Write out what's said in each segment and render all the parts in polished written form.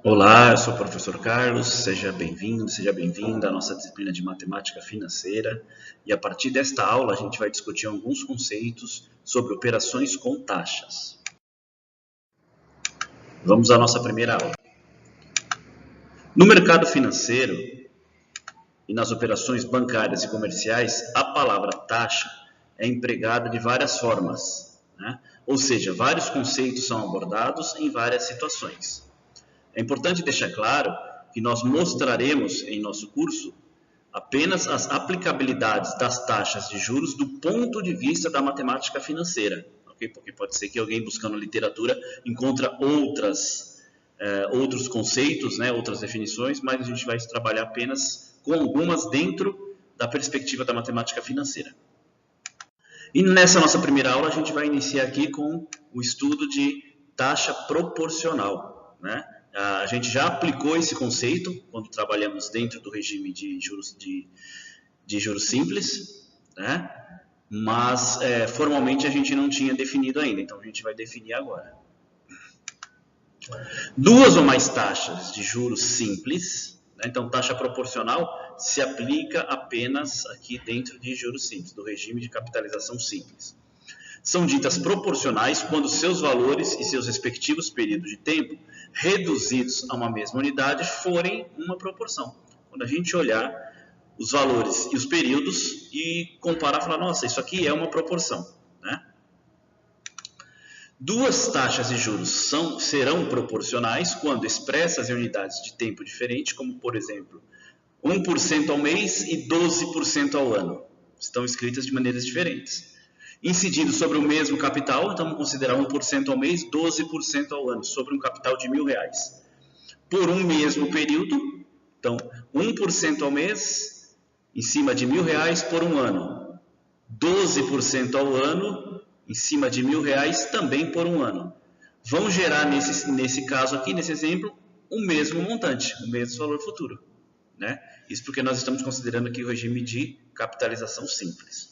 Olá, eu sou o professor Carlos, seja bem-vindo, seja bem-vinda à nossa disciplina de matemática financeira e a partir desta aula a gente vai discutir alguns conceitos sobre operações com taxas. Vamos à nossa primeira aula. No mercado financeiro e nas operações bancárias e comerciais, a palavra taxa é empregada de várias formas, né? Ou seja, vários conceitos são abordados em várias situações. É importante deixar claro que nós mostraremos em nosso curso apenas as aplicabilidades das taxas de juros do ponto de vista da matemática financeira, okay? Porque pode ser que alguém buscando literatura encontre outros conceitos, né, outras definições, mas a gente vai trabalhar apenas com algumas dentro da perspectiva da matemática financeira. E nessa nossa primeira aula a gente vai iniciar aqui com o estudo de taxa proporcional, né? A gente já aplicou esse conceito quando trabalhamos dentro do regime de juros simples, né? Mas formalmente a gente não tinha definido ainda, então a gente vai definir agora. Duas ou mais taxas de juros simples, né? Então taxa proporcional se aplica apenas aqui dentro de juros simples, do regime de capitalização simples. São ditas proporcionais quando seus valores e seus respectivos períodos de tempo reduzidos a uma mesma unidade forem uma proporção. Quando a gente olhar os valores e os períodos e comparar, falar, nossa, isso aqui é uma proporção, né? Duas taxas de juros serão proporcionais quando expressas em unidades de tempo diferentes, como, por exemplo, 1% ao mês e 12% ao ano. Estão escritas de maneiras diferentes. Incidido sobre o mesmo capital, então vamos considerar 1% ao mês, 12% ao ano, sobre um capital de R$1.000. Por um mesmo período, então 1% ao mês, em cima de R$1.000 por um ano. 12% ao ano, em cima de R$1.000 também por um ano. Vão gerar, nesse caso aqui, nesse exemplo, o mesmo montante, o mesmo valor futuro, né? Isso porque nós estamos considerando aqui o regime de capitalização simples.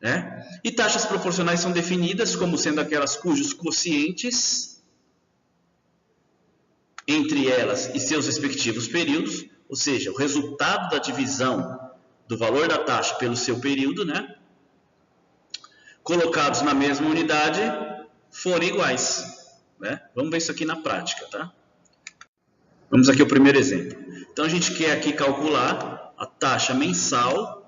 Né? E taxas proporcionais são definidas como sendo aquelas cujos quocientes entre elas e seus respectivos períodos, ou seja, o resultado da divisão do valor da taxa pelo seu período, né, colocados na mesma unidade, forem iguais. Né? Vamos ver isso aqui na prática. Tá? Vamos aqui ao primeiro exemplo. Então a gente quer aqui calcular a taxa mensal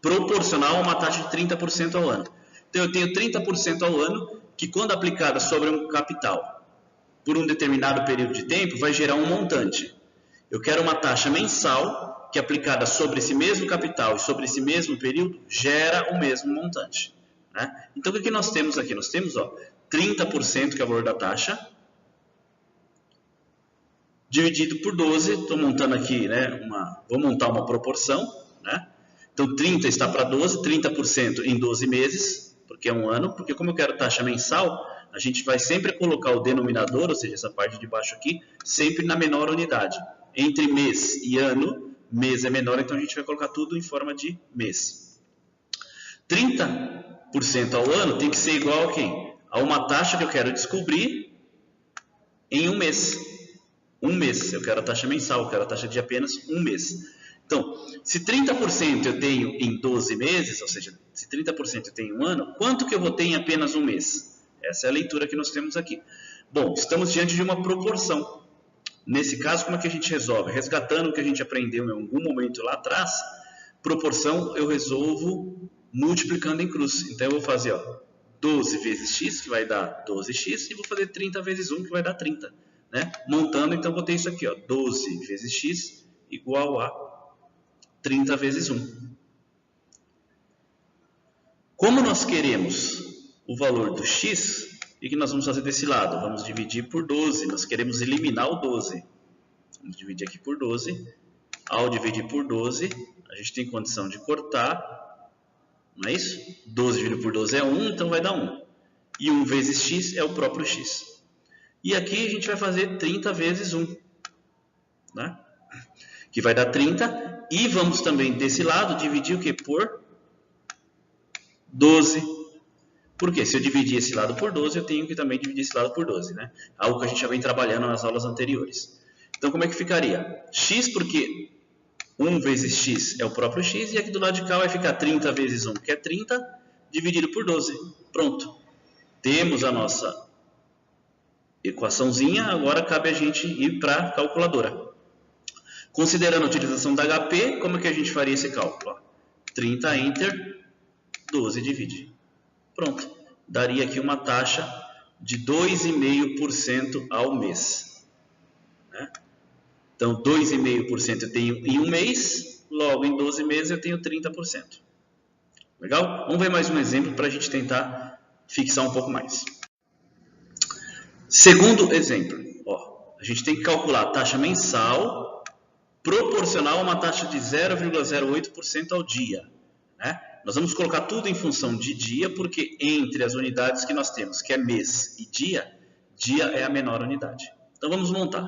proporcional a uma taxa de 30% ao ano. Então, eu tenho 30% ao ano, que quando aplicada sobre um capital por um determinado período de tempo, vai gerar um montante. Eu quero uma taxa mensal, que aplicada sobre esse mesmo capital e sobre esse mesmo período, gera o mesmo montante. Né? Então, o que nós temos aqui? Nós temos 30%, que é o valor da taxa, dividido por 12, estou montando aqui, né, vou montar uma proporção, né? Então, 30 está para 12, 30% em 12 meses, porque é um ano, porque como eu quero taxa mensal, a gente vai sempre colocar o denominador, ou seja, essa parte de baixo aqui, sempre na menor unidade. Entre mês e ano, mês é menor, então a gente vai colocar tudo em forma de mês. 30% ao ano tem que ser igual a quem? A uma taxa que eu quero descobrir em um mês. Um mês, eu quero a taxa mensal, eu quero a taxa de apenas um mês. Então, se 30% eu tenho em 12 meses, ou seja, se 30% eu tenho em um ano, quanto que eu vou ter em apenas um mês? Essa é a leitura que nós temos aqui. Bom, estamos diante de uma proporção. Nesse caso, como é que a gente resolve? Resgatando o que a gente aprendeu em algum momento lá atrás, proporção eu resolvo multiplicando em cruz. Então, eu vou fazer 12 vezes x, que vai dar 12x, e vou fazer 30 vezes 1, que vai dar 30. Né? Montando, então, vou ter isso aqui, 12 vezes x igual a 30 vezes 1. Como nós queremos o valor do x, o que nós vamos fazer desse lado? Vamos dividir por 12. Nós queremos eliminar o 12. Vamos dividir aqui por 12. Ao dividir por 12, a gente tem condição de cortar. Não é isso? 12 dividido por 12 é 1, então vai dar 1. E 1 vezes x é o próprio x. E aqui a gente vai fazer 30 vezes 1. Né? Que vai dar 30. E vamos também, desse lado, dividir o que? Por 12. Porque se eu dividir esse lado por 12, eu tenho que também dividir esse lado por 12, né? Algo que a gente já vem trabalhando nas aulas anteriores. Então, como é que ficaria? X, porque 1 vezes x é o próprio x, e aqui do lado de cá vai ficar 30 vezes 1, que é 30, dividido por 12. Pronto. Temos a nossa equaçãozinha, agora cabe a gente ir para a calculadora. Considerando a utilização da HP, como é que a gente faria esse cálculo? 30, Enter, 12 divide. Pronto. Daria aqui uma taxa de 2,5% ao mês. Né? Então, 2,5% eu tenho em um mês, logo em 12 meses eu tenho 30%. Legal? Vamos ver mais um exemplo para a gente tentar fixar um pouco mais. Segundo exemplo, ó, a gente tem que calcular a taxa mensal proporcional a uma taxa de 0,08% ao dia. Né? Nós vamos colocar tudo em função de dia, porque entre as unidades que nós temos, que é mês e dia, dia é a menor unidade. Então vamos montar.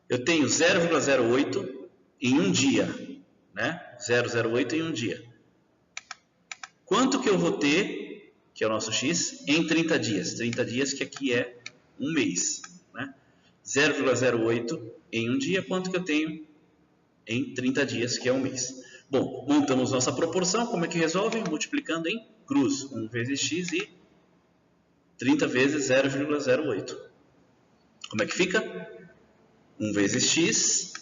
Eu tenho 0,08 em um dia, né? 0,08 em um dia. Quanto que eu vou ter, que é o nosso x, em 30 dias? 30 dias, que aqui é um mês, né? 0,08 em um dia, quanto que eu tenho em 30 dias, que é um mês? Bom, montamos nossa proporção, como é que resolve? Multiplicando em cruz, 1 vezes x e 30 vezes 0,08. Como é que fica? 1 vezes x,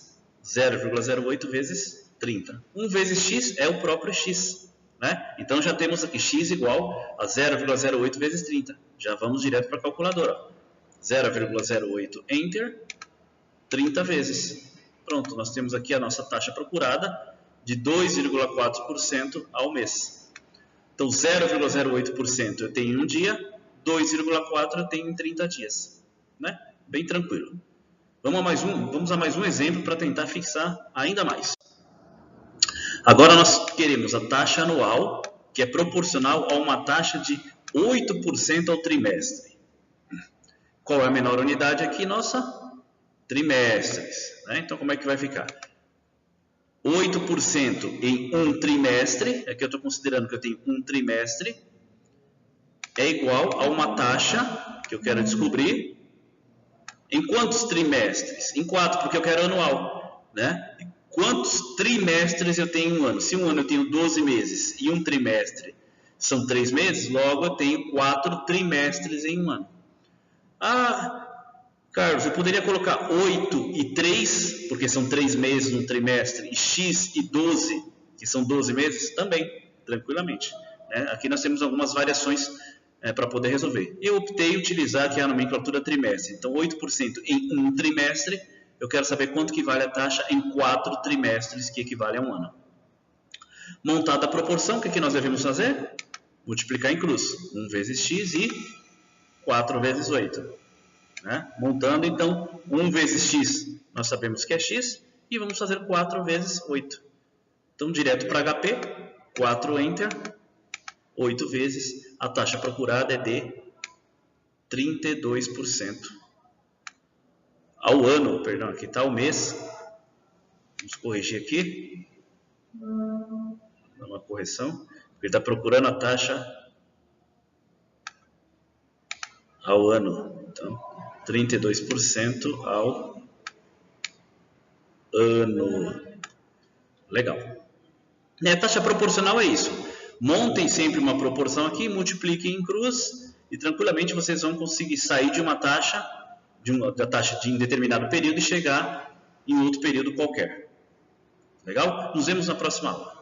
0,08 vezes 30. 1 vezes x é o próprio x. Né? Então já temos aqui x igual a 0,08 vezes 30. Já vamos direto para a calculadora. 0,08 Enter, 30 vezes. Pronto, nós temos aqui a nossa taxa procurada de 2,4% ao mês. Então 0,08% eu tenho em um dia, 2,4% eu tenho em 30 dias. Né? Bem tranquilo. Vamos a mais um exemplo para tentar fixar ainda mais. Agora nós queremos a taxa anual, que é proporcional a uma taxa de 8% ao trimestre. Qual é a menor unidade aqui? Nossa, trimestres. Né? Então, como é que vai ficar? 8% em um trimestre, aqui eu estou considerando que eu tenho um trimestre, é igual a uma taxa, que eu quero descobrir, em quantos trimestres? Em 4, porque eu quero anual. Né? Quantos trimestres eu tenho em um ano? Se um ano eu tenho 12 meses e um trimestre são 3 meses, logo eu tenho 4 trimestres em um ano. Ah, Carlos, eu poderia colocar 8 e 3, porque são 3 meses num trimestre, e x e 12, que são 12 meses? Também, tranquilamente. Aqui nós temos algumas variações para poder resolver. Eu optei em utilizar aqui a nomenclatura trimestre. Então, 8% em um trimestre, eu quero saber quanto que vale a taxa em 4 trimestres, que equivale a um ano. Montada a proporção, o que nós devemos fazer? Multiplicar em cruz. 1 vezes x e 4 vezes 8. Né? Montando, então, 1 vezes x, nós sabemos que é x, e vamos fazer 4 vezes 8. Então, direto para HP, 4 Enter, 8 vezes, a taxa procurada é de 32%. Ao ano, perdão, aqui está o mês. Vamos corrigir aqui. Dar uma correção. Ele está procurando a taxa ao ano. Então, 32% ao ano. Legal. A taxa proporcional é isso. Montem sempre uma proporção aqui, multipliquem em cruz e tranquilamente vocês vão conseguir sair de uma taxa, da taxa de um determinado período e chegar em outro período qualquer. Legal? Nos vemos na próxima aula.